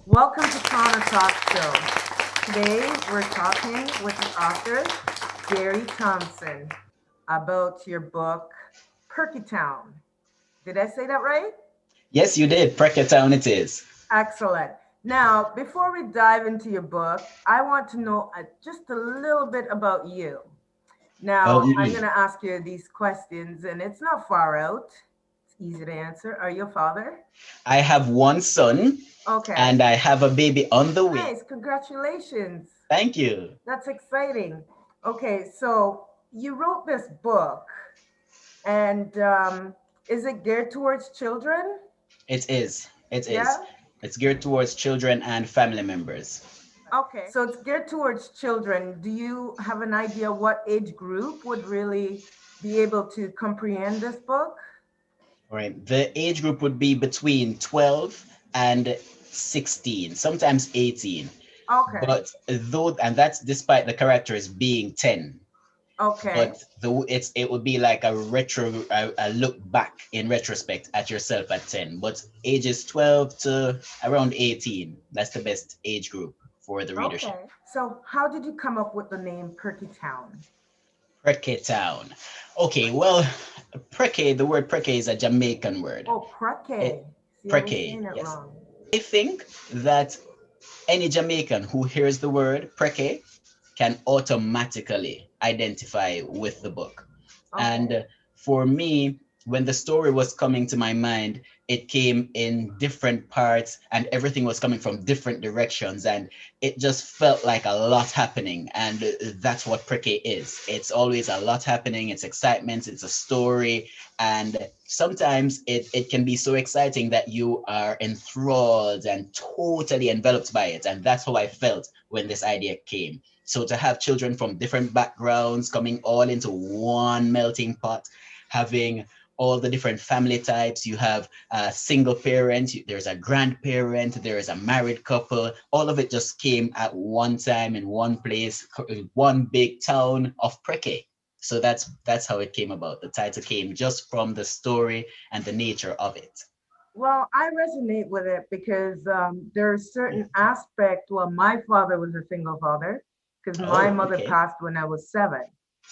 Welcome to Tana Talk Show. Today we're talking with the author, Gary Thompson, about your book, Preke Town. Did I say that right? Yes, you did. Preke Town it is. Excellent. Now, before we dive into your book, I want to know just a little bit about you. Oh, Now, I'm going to ask you these questions, and it's not far out. It's easy to answer. Are you a father? I have one son Okay. and I have a baby on the way. Nice. Congratulations. Thank you. That's exciting. Okay, so you wrote this book, and is it geared towards children? It is. It is. Yeah? It's geared towards children and family members. Okay, so it's geared towards children. Do you have an idea what age group would really be able to comprehend this book? All right. The age group would be between 12 and 16, sometimes 18. Okay, And that's despite the characters being 10. okay, But it would be like a look back in retrospect at yourself at 10. But ages 12 to around 18, that's the best age group for the readership. okay. So, how did you come up with the name Perky Town? Preke Town. Okay, well, the word preke is a Jamaican word. Oh, Preke. It, See, I was preke, saying it yes. wrong. I think that any Jamaican who hears the word preke can automatically identify with the book. And Okay. for me, when the story was coming to my mind, it came in different parts and everything was coming from different directions. And it just felt like a lot happening. And that's what Preke is. It's always a lot happening. It's excitement. It's a story. And sometimes it can be so exciting that you are enthralled and totally enveloped by it. And that's how I felt when this idea came. So to have children from different backgrounds coming all into one melting pot, having all the different family types. You have a single parent, there's a grandparent, there is a married couple. All of it just came at one time in one place, one big town of Preke. So that's how it came about. The title came just from the story and the nature of it. Well, I resonate with it because there are certain aspects. Well, my father was a single father because my Oh, mother okay. passed when I was 7,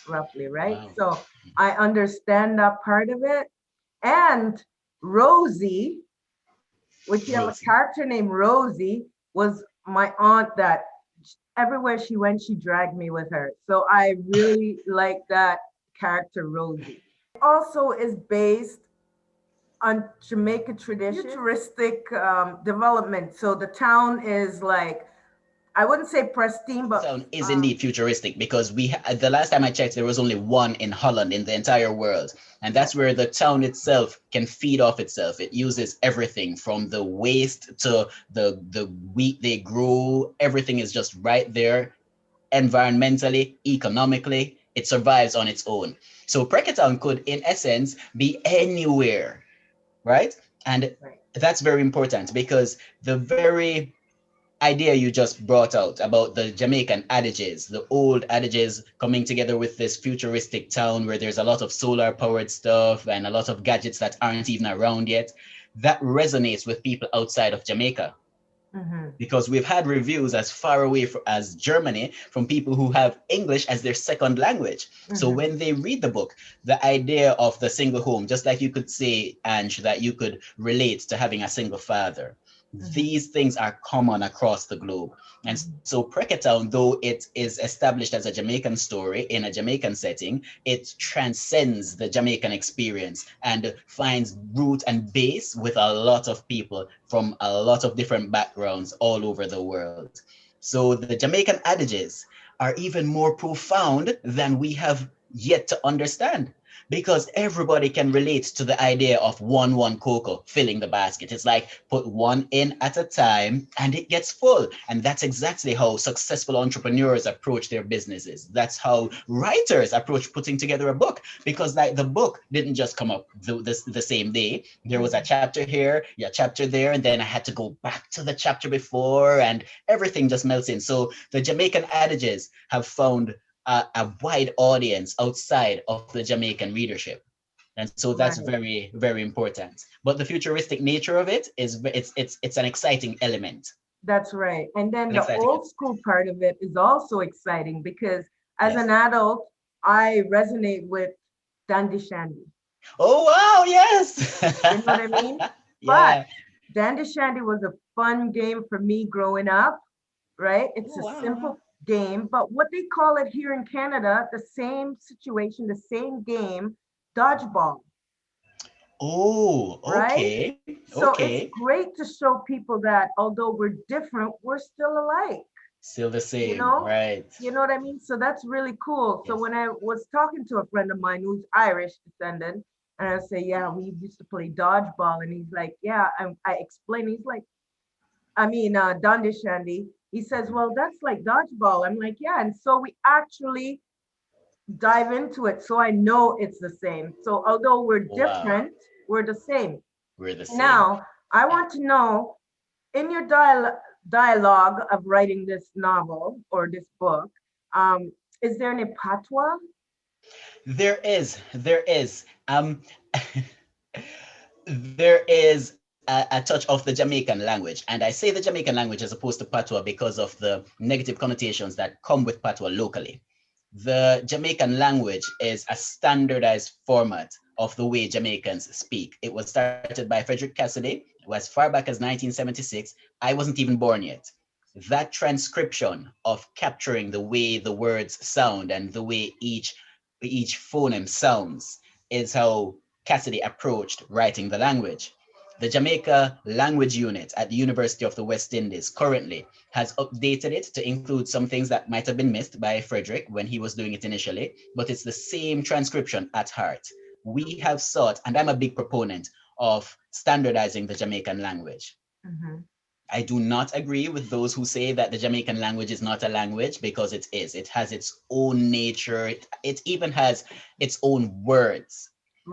roughly, right? Wow. So I understand that part of it. And Rosie, which you have a Rosie. character named Rosie, was my aunt that everywhere she went, she dragged me with her. So I really like that character, Rosie. It also is based on Jamaica tradition, futuristic development. So the town is like, I wouldn't say pristine, but Town is indeed futuristic because the last time I checked, there was only one in Holland in the entire world, and yeah, that's where the town itself can feed off itself. It uses everything from the waste to the wheat they grow. Everything is just right there, environmentally, economically. It survives on its own. So Preke Town could, in essence, be anywhere, right? And right. that's very important because the very idea you just brought out about the Jamaican adages, the old adages coming together with this futuristic town where there's a lot of solar powered stuff and a lot of gadgets that aren't even around yet, that resonates with people outside of Jamaica. Mm-hmm. Because we've had reviews as far away as Germany from people who have English as their second language. So Mm-hmm. when they read the book, the idea of the single home, just like you could say, Ange, that you could relate to having a single father, Mm-hmm. these things are common across the globe. And Mm-hmm. so Preke Town, though it is established as a Jamaican story in a Jamaican setting, it transcends the Jamaican experience and finds root and base with a lot of people from a lot of different backgrounds all over the world. So the Jamaican adages are even more profound than we have yet to understand because everybody can relate to the idea of one cocoa filling the basket. It's like put one in at a time and it gets full. And that's exactly how successful entrepreneurs approach their businesses. That's how writers approach putting together a book because like the book didn't just come up the same day. There was a chapter here, a chapter there, and then I had to go back to the chapter before and everything just melts in. So the Jamaican adages have found a wide audience outside of the Jamaican readership. And so that's Right. very, very important. But the futuristic nature of it is it's an exciting element. That's right. And then An the exciting old episode. school part of it is also exciting because as an Yes. adult, I resonate with Dandy Shandy. Oh wow, yes. You know what I mean? But Yeah. Dandy Shandy was a fun game for me growing up, right? It's Oh a wow. simple game, but what they call it here in Canada, the same situation, the same game, dodgeball, Oh, right? okay. So Okay. it's great to show people that although we're different, we're still alike. Still the you same, know right? you know what I mean? So that's really cool. So Yes. when I was talking to a friend of mine who's Irish descendant, and I say, yeah, we used to play dodgeball, and he's like, yeah, I explain, he's like, Dundee Shandy. He says, well, that's like dodgeball. I'm like, yeah. And so we actually dive into it, so I know it's the same. So although we're Wow. different, we're the same. We're the same. Now I want to know, in your dialogue of writing this novel or this book, um, is there any patois? There is. There is a touch of the Jamaican language. And I say the Jamaican language as opposed to patois because of the negative connotations that come with patois locally. The Jamaican language is a standardized format of the way Jamaicans speak. It was started by Frederick Cassidy as far back as 1976. I wasn't even born yet. That transcription of capturing the way the words sound and the way each phoneme sounds is how Cassidy approached writing the language. The Jamaica Language Unit at the University of the West Indies currently has updated it to include some things that might have been missed by Frederick when he was doing it initially, but it's the same transcription at heart. We have sought, and I'm a big proponent of standardizing the Jamaican language. Hmm. I do not agree with those who say that the Jamaican language is not a language because it is. It has its own nature. It even has its own words.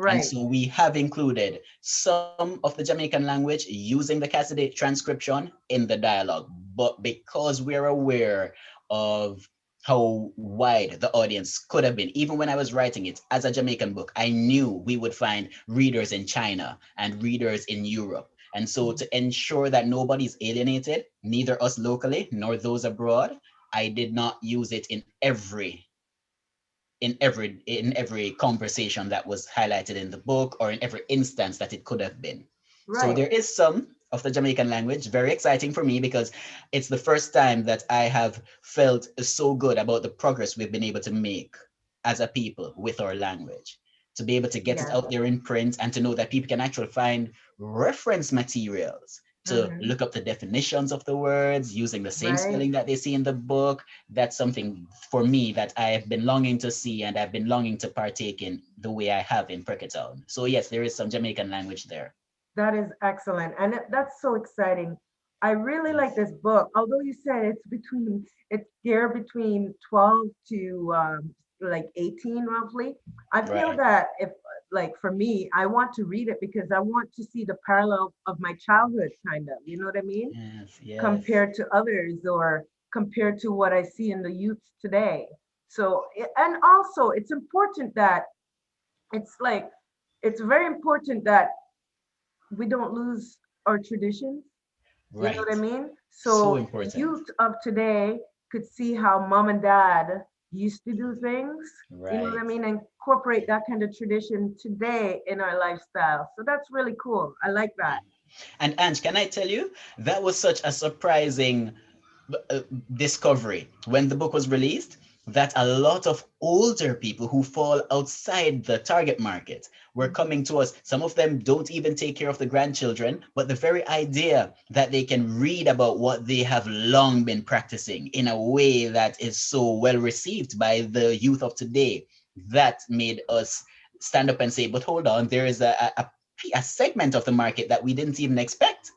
And Right. so we have included some of the Jamaican language using the Cassidy transcription in the dialogue. But because we're aware of how wide the audience could have been, even when I was writing it as a Jamaican book, I knew we would find readers in China and readers in Europe. And so Mhm. to ensure that nobody's alienated, neither us locally nor those abroad, I did not use it in every conversation that was highlighted in the book or in every instance that it could have been. So Right. there is some of the Jamaican language, very exciting for me because it's the first time that I have felt so good about the progress we've been able to make as a people with our language. To be able to get it Yes. out there in print and to know that people can actually find reference materials to Hmm. look up the definitions of the words using the same Right. spelling that they see in the book. That's something for me that I have been longing to see and I've been longing to partake in the way I have in Preke Town. So yes, there is some Jamaican language there. That is excellent. And that's so exciting. I really like Yes. this book. Although you said it's geared between 12 to like 18 roughly. I feel Right. that if, like for me, I want to read it because I want to see the parallel of my childhood, kind of, you know what I mean? Yes. Yes. Compared to others or compared to what I see in the youths today. So, and also it's important that it's like, it's very important that we don't lose our traditions. You know what I Right. mean? So So important. youth of today could see how mom and dad used to do things. You know what I Right. mean? And incorporate that kind of tradition today in our lifestyle. So that's really cool. I like that. And Ange, can I tell you, that was such a surprising uh, discovery when the book was released that a lot of older people who fall outside the target market were Mhm. coming to us. Some of them don't even take care of the grandchildren, but the very idea that they can read about what they have long been practicing in a way that is so well received by the youth of today, that made us stand up and say, but hold on, there is a segment of the market that we didn't even expect.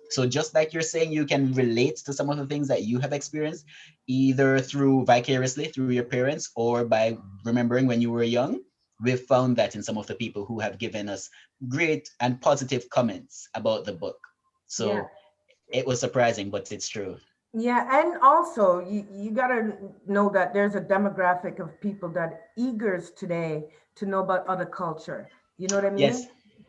So just like you're saying, you can relate to some of the things that you have experienced, either through vicariously through your parents or by remembering when you were young. We've found that in some of the people who have given us great and positive comments about the book. Yeah. So it was surprising, but it's true. Yeah, and also you gotta know that there's a demographic of people that eagers today to know about other culture. You know what I Yes. mean?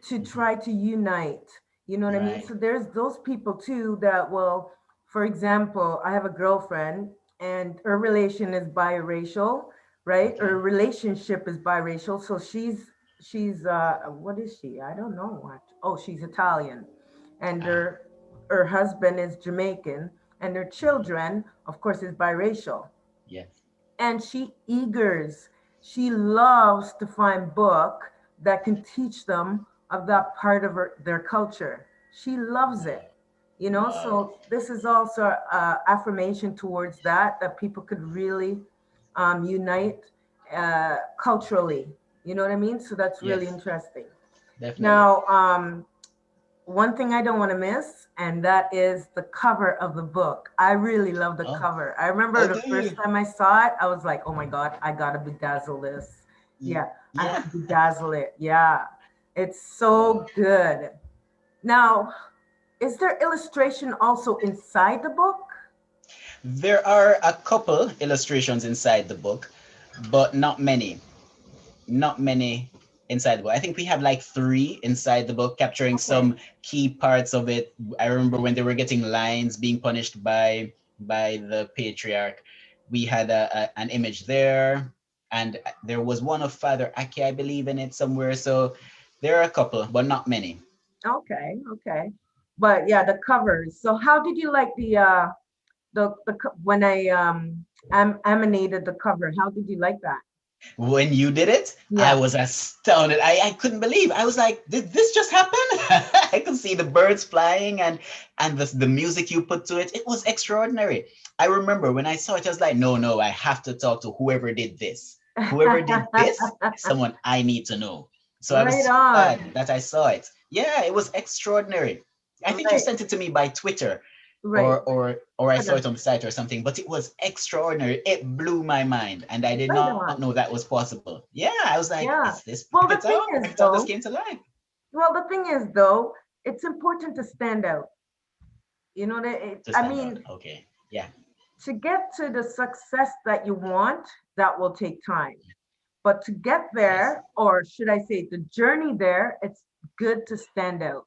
To Mhm. try to unite. You know what I mean? Right. So there's those people too that will for example, I have a girlfriend and her relation is biracial, right? Her Okay. relationship is biracial. So she's what is she? I don't know what. Oh, she's Italian. And Ah, her husband is Jamaican and their children, of course, is biracial. yes. And she loves to find book that can teach them of that part of their culture. She loves Wow. it, you know. Wow. So this is also affirmation towards that people could really unite culturally, you know what I mean. So that's really Yes, interesting. definitely. Now one thing I don't want to miss, and that is the cover of the book. I really love the Oh, cover. I remember oh, the do first you? time I saw it, I was like, oh my God, I gotta bedazzle this. Y- Yeah, I Yeah. have to bedazzle it. Yeah, it's Wow. so good. Now, is there illustration also inside the book? There are a couple illustrations inside the book, but not many. Not many inside the book. I think we have like three inside the book, capturing Okay. some key parts of it. I remember when they were getting lions being punished by the patriarch. We had an image there, and there was one of Father Aki, I believe, in it somewhere. So there are a couple, but not many. Okay, okay. But yeah, the covers. So how did you like when I animated the cover? How did you like that? When you did it, I Yeah. was astounded. I couldn't believe. I was like, did this just happen? I could see the birds flying and the music you put to it. It was extraordinary. I remember when I saw it, I was like, no, no, I have to talk to whoever did this. Whoever did this is someone I need to know. So I was Right so glad on. that I saw it. Yeah, it was extraordinary. I think you Right, sent it to me by Twitter right. or I Right saw on. it on the site or something, but it was extraordinary. It blew my mind, and I did Right not know on. that was possible. Yeah, I was like, is Yeah. this Well, Preke Town? Preke Town just came to life. the thing is though, it's important to stand out. You know that To I stand out. mean, Okay. Yeah. to get to the success that you want, that will take time. But to get Yes. there, or should I say the journey there, it's good to stand out.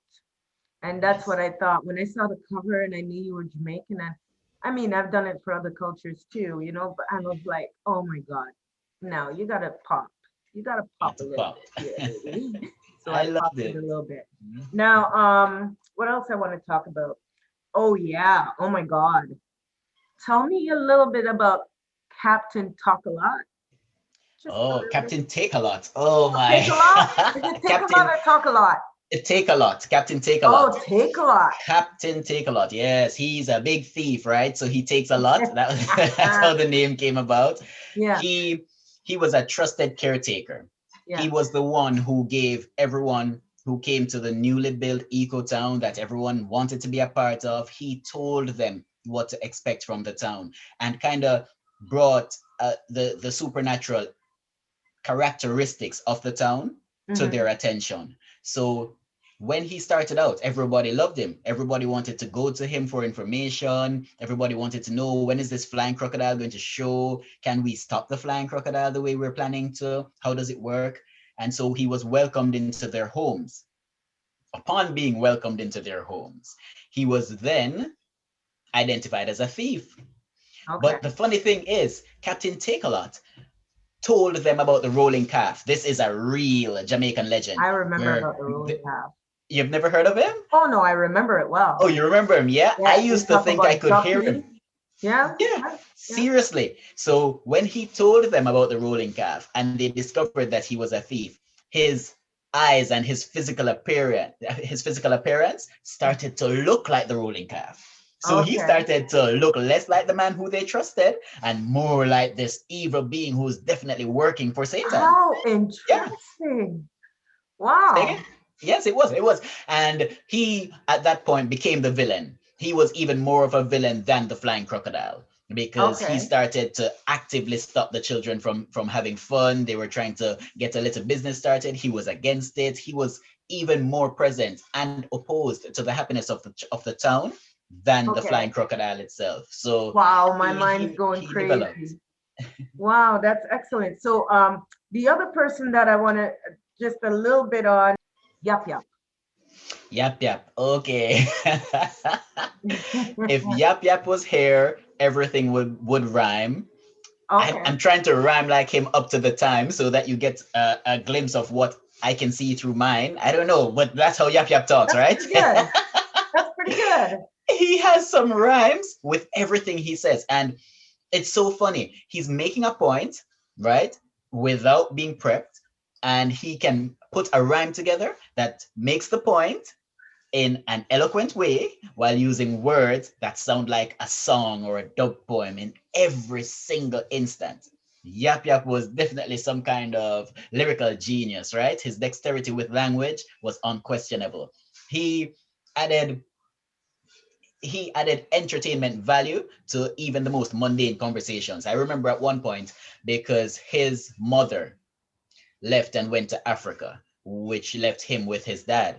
And that's what Yes. I thought when I saw the cover and I knew you were Jamaican. And I mean, I've done it for other cultures too, you know, but I was like, oh my God, no, you gotta pop. You gotta pop Got a to little pop. bit here, baby. So I I loved popped it it. a little bit. Mhm. Now, what else I want to talk about? Oh yeah, oh my God. Tell me a little bit about Captain Talk a Lot. Just a Oh, little bit. Captain Take a Lot. Oh my. Take a lot? Is it take a lot Captain or talk a lot? Take a Lot. Captain Take a Lot. Oh, take a lot. Captain Take a Lot. Yes, he's a big thief, right? So he takes a lot. That's how the name came about. Yeah, He he was a trusted caretaker. yeah. He was the one who gave everyone who came to the newly built eco town that everyone wanted to be a part of. He told them what to expect from the town and kind of brought the supernatural characteristics of the town to Hmm. their attention. So when he started out, everybody loved him. Everybody wanted to go to him for information. Everybody wanted to know, when is this flying crocodile going to show? Can we stop the flying crocodile the way we're planning to? How does it work? And so he was welcomed into their homes. Upon being welcomed into their homes, he was then identified as a thief. Okay. But the funny thing is, Captain Takealot told them about the rolling calf. This is a real Jamaican legend I remember where about the rolling calf. you've never heard of him? Oh no, I remember it Oh, well. you remember him? Yeah. I Yeah, they used to talk think I about could hear Ducky. him. Yeah, Yeah, yeah, yeah. seriously. So when he told them about the rolling calf and they discovered that he was a thief, his eyes and his physical appearance started to look like the rolling calf. So he Okay. started to look less like the man who they trusted and more like this evil being who's definitely working for Satan. How Yeah. interesting. Say Wow. again? Yes, it was. It was. And he, at that point, became the villain. He was even more of a villain than the flying crocodile because he Okay. started to actively stop the children from having fun. They were trying to get a little business started. He was against it. He was even more present and opposed to the happiness of the town than the flying Okay. crocodile itself. So Wow, my he mind's he going he developed. crazy. Wow, that's excellent. So the other person that I want to just a little bit on, Yup Yup. Yap Yap. Okay. If Yap Yap was here, everything would rhyme. I'm Okay, trying to rhyme like him up to the time so that you get a glimpse of what I can see through mine. I don't know, but that's how Yap Yap talks, that's right? pretty good. That's pretty good. He has some rhymes with everything he says. And it's so funny. He's making a point, right? Without being prepped. And he can put a rhyme together that makes the point in an eloquent way while using words that sound like a song or a dub poem in every single instant. Yap Yap was definitely some kind of lyrical genius, right? His dexterity with language was unquestionable. He added he added entertainment value to even the most mundane conversations. I remember at one point because his mother left and went to Africa, which left him with his dad.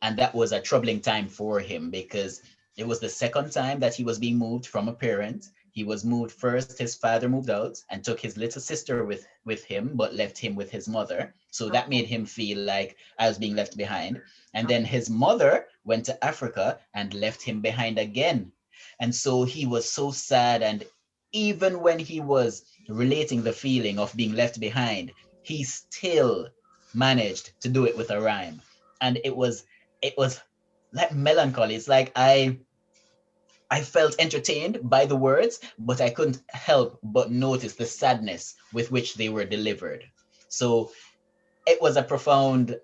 And that was a troubling time for him because it was the second time that he was being moved from a parent. He was moved first, his father moved out and took his little sister with him, but left him with his mother. So that Okay, made him feel like I was being left behind. And then okay. his mother went to Africa and left him behind again. And so he was so sad. And even when he was relating the feeling of being left behind, he still managed to do it with a rhyme. And it was like melancholy. It's like I felt entertained by the words, but I couldn't help but notice the sadness with which they were delivered. So it was a profound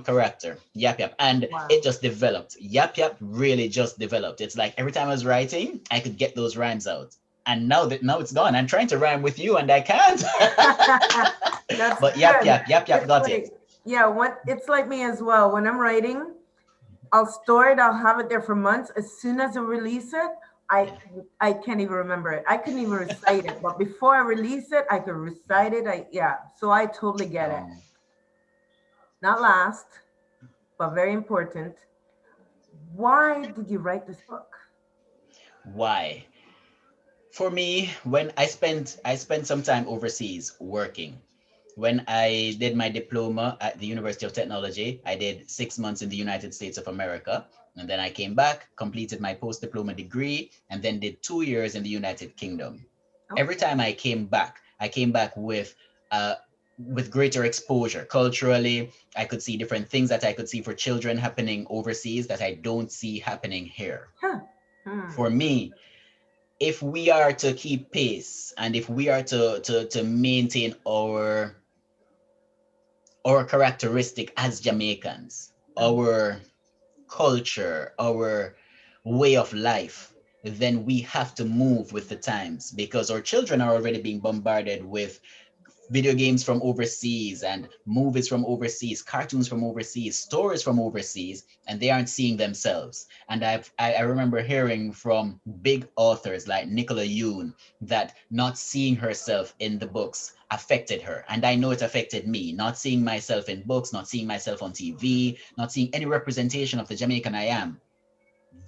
character, Yap Yap, and it Wow. just developed. Yap Yap really just developed. It's like every time I was writing, I could get those rhymes out. And now it's gone. I'm trying to rhyme with you and I can't. That's But good. Yap Yap It's got it. like, yeah, what it's like me as well. When I'm writing, I'll store it, I'll have it there for months. As soon as I release it, I Yeah. I can't even remember it. I couldn't even recite it. But before I release it, I could recite it. Yeah. So I totally get it. Oh, Not last, but very important. Why did you write this book? why? For me, when I spent some time overseas working. When I did my diploma at the University of Technology, I did 6 months in the United States of America. And then I came back, completed my post diploma degree, and then did 2 years in the United Kingdom. Every Okay. time I came back with greater exposure culturally. I could see different things that I could see for children happening overseas that I don't see happening here. Huh. Hmm. For me, if we are to keep pace and if we are to maintain our characteristic as Jamaicans, Mhm. our culture, our way of life, then we have to move with the times because our children are already being bombarded with video games from overseas and movies from overseas, cartoons from overseas, stories from overseas, and they aren't seeing themselves. And I remember hearing from big authors like Nicola Yoon that not seeing herself in the books affected her. And I know it affected me, not seeing myself in books, not seeing myself on TV, not seeing any representation of the Jamaican I am.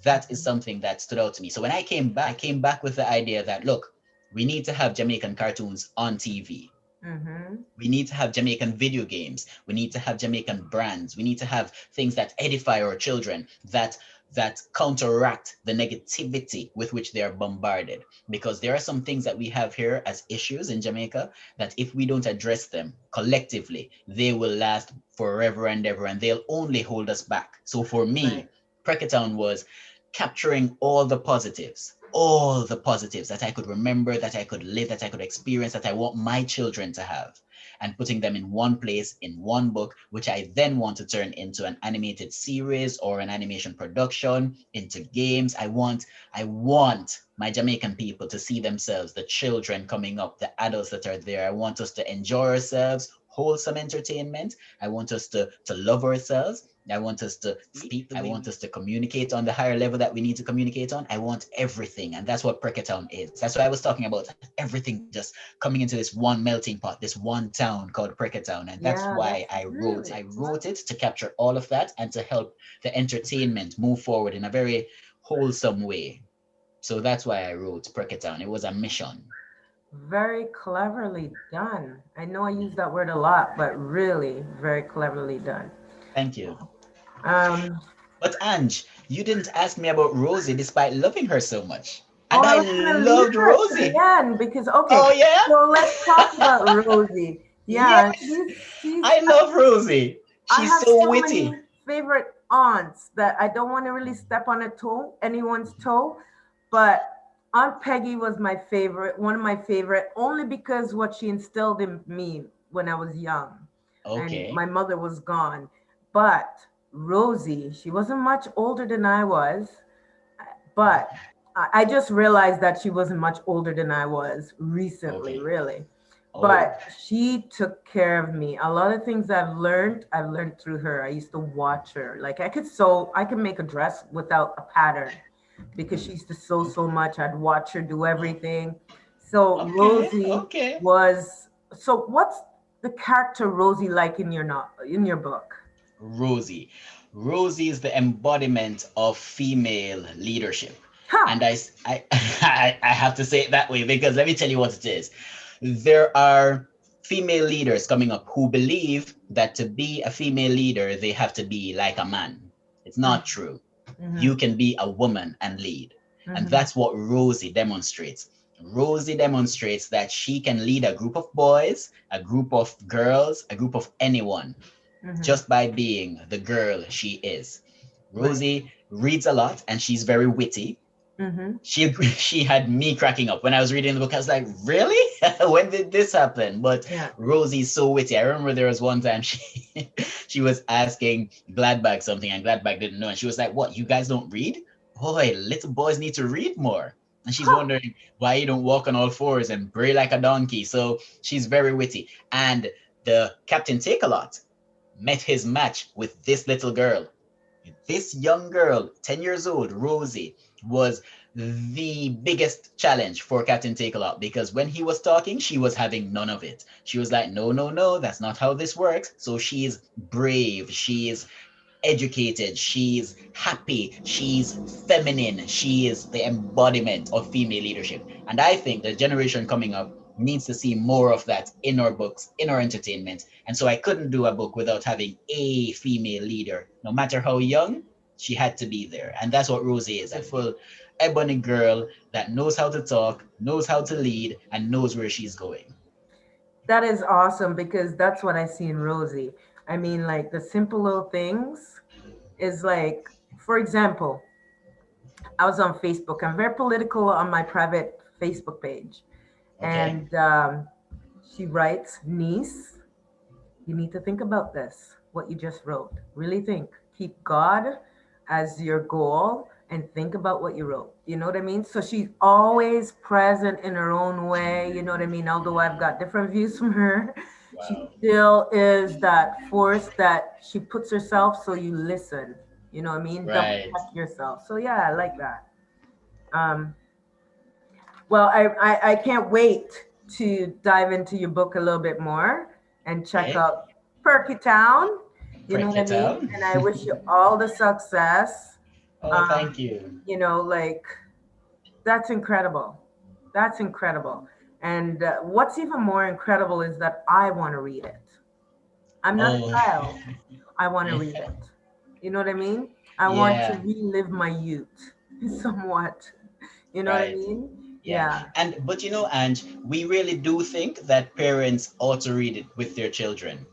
That is something that stood out to me. So when I came back with the idea that, look, we need to have Jamaican cartoons on TV. Mhm. We need to have Jamaican video games. We need to have Jamaican brands. We need to have things that edify our children, that counteract the negativity with which they are bombarded. Because there are some things that we have here as issues in Jamaica that if we don't address them collectively, they will last forever and ever and they'll only hold us back. So for Right. me, Preke Town was capturing all the positives that I could remember, that I could live, that I could experience, that I want my children to have, and putting them in one place, in one book, which I then want to turn into an animated series or an animation production, into games. I want my Jamaican people to see themselves, the children coming up, the adults that are there. I want us to enjoy ourselves, wholesome entertainment. I want us to love ourselves. I want us to speak the I way want we us to communicate on the higher level that we need to communicate on. I want everything. And that's what Preke Town is. That's what I was talking about. Everything just coming into this one melting pot, this one town called Preke Town. And that's Yeah, why that's I wrote really I cool. wrote it to capture all of that and to help the entertainment move forward in a very wholesome way. So that's why I wrote Preke Town. It was a mission. Very cleverly done. I know I use that word a lot, but really very cleverly done. Thank you. Um, But Ange, you didn't ask me about Rosie despite loving her so much. Oh, And I I was gonna leave loved her to the Rosie. end because okay, Oh yeah? so let's talk about Rosie. Yeah, Yes. she's I love Rosie. I She's have so so witty. many favorite aunts that I don't want to really step on a toe, anyone's toe, but Aunt Peggy was my favorite, one of my favorite, only because what she instilled in me when I was young, and Okay. my mother was gone. But Rosie, she wasn't much older than I was, but I just realized that she wasn't much older than I was recently, Okay. really. Oh, But she took care of me. A lot of things I've learned through her. I used to watch her. Like I could sew, I could make a dress without a pattern because she used to sew so much. I'd watch her do everything. So okay. Rosie Okay. was, so what's the character Rosie like in your not in your book? Rosie. Rosie is the embodiment of female leadership. Ha! And I have to say it that way because let me tell you what it is. There are female leaders coming up who believe that to be a female leader, they have to be like a man. It's not true. Mm-hmm, You can be a woman and lead. And mm-hmm, that's what Rosie demonstrates. Rosie demonstrates that she can lead a group of boys, a group of girls, a group of anyone mm-hmm. just by being the girl she is. Right. Rosie reads a lot and she's very witty. Mm-hmm. She had me cracking up when I was reading the book. I was like, really? When did this happen? But Yeah. Rosie's so witty. I remember there was one time she she was asking Gladbach something and Gladbach didn't know. And she was like, what, you guys don't read? Boy, little boys need to read more. And she's Huh. wondering why you don't walk on all fours and bray like a donkey. So she's very witty. And the Captain Take a Lot met his match with this little girl. This young girl, 10 years old, Rosie, was the biggest challenge for Captain Takealot because when he was talking, she was having none of it. She was like, no, no, no, that's not how this works. So she's brave, she's educated, she's happy, she's feminine, she is the embodiment of female leadership. And I think the generation coming up needs to see more of that in our books, in our entertainment. And so I couldn't do a book without having a female leader. No matter how young, she had to be there. And that's what Rosie is, a full ebony girl that knows how to talk, knows how to lead, and knows where she's going. That is awesome because that's what I see in Rosie. I mean, like the simple little things is like, for example, I was on Facebook. I'm very political on my private Facebook page. Okay? And she writes, niece, you need to think about this, what you just wrote. Really think. Keep God as your goal and think about what you wrote. You know what I mean? So she's always present in her own way. You know what I mean? Although I've got different views from her, she Wow. still is that force that she puts herself so you listen. You know what I mean? Double Right. check yourself. So yeah, I like that. Um, well, I can't wait to dive into your book a little bit more and check Okay. out Perky Town. You know what I Preke mean? Town. And I wish you all the success. Oh, Um, thank you. you know, like that's incredible. That's incredible. And what's even more incredible is that I want to read it. I'm not a Oh, child. I want to yeah. read it. You know what I mean? I want to Yeah. relive my youth somewhat. You know what I Right. mean? Yeah. Yeah. And but you know, Ange, we really do think that parents ought to read it with their children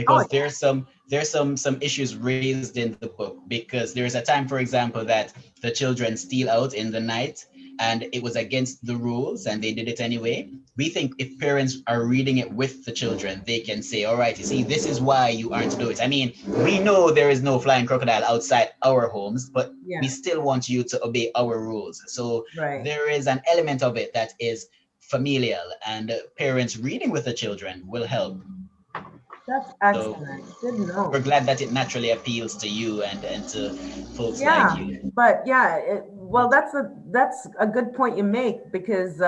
Oh, because there's some issues raised in the book because there's a time, for example, that the children steal out in the night and it was against the rules and they did it anyway. We think if parents are reading it with the children, they can say, all right, you see, this is why you aren't to do it. I mean, we know there is no flying crocodile outside our homes, but we yeah. still want you to obey our rules. So Right. there is an element of it that is familial, and parents reading with the children will help. That's So excellent. Good we're note. glad that it naturally appeals to you and to folks like Yeah, you. but yeah, well, that's a good point you make because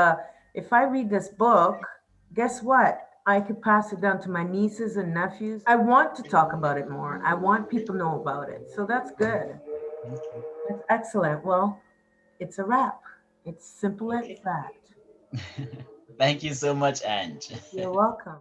if I read this book, guess what? I could pass it down to my nieces and nephews. I want to talk about it more. I want people to know about it. So that's good. That's excellent. Well, it's a wrap. It's simple as Okay. that. Thank you so much, Ange. You're welcome.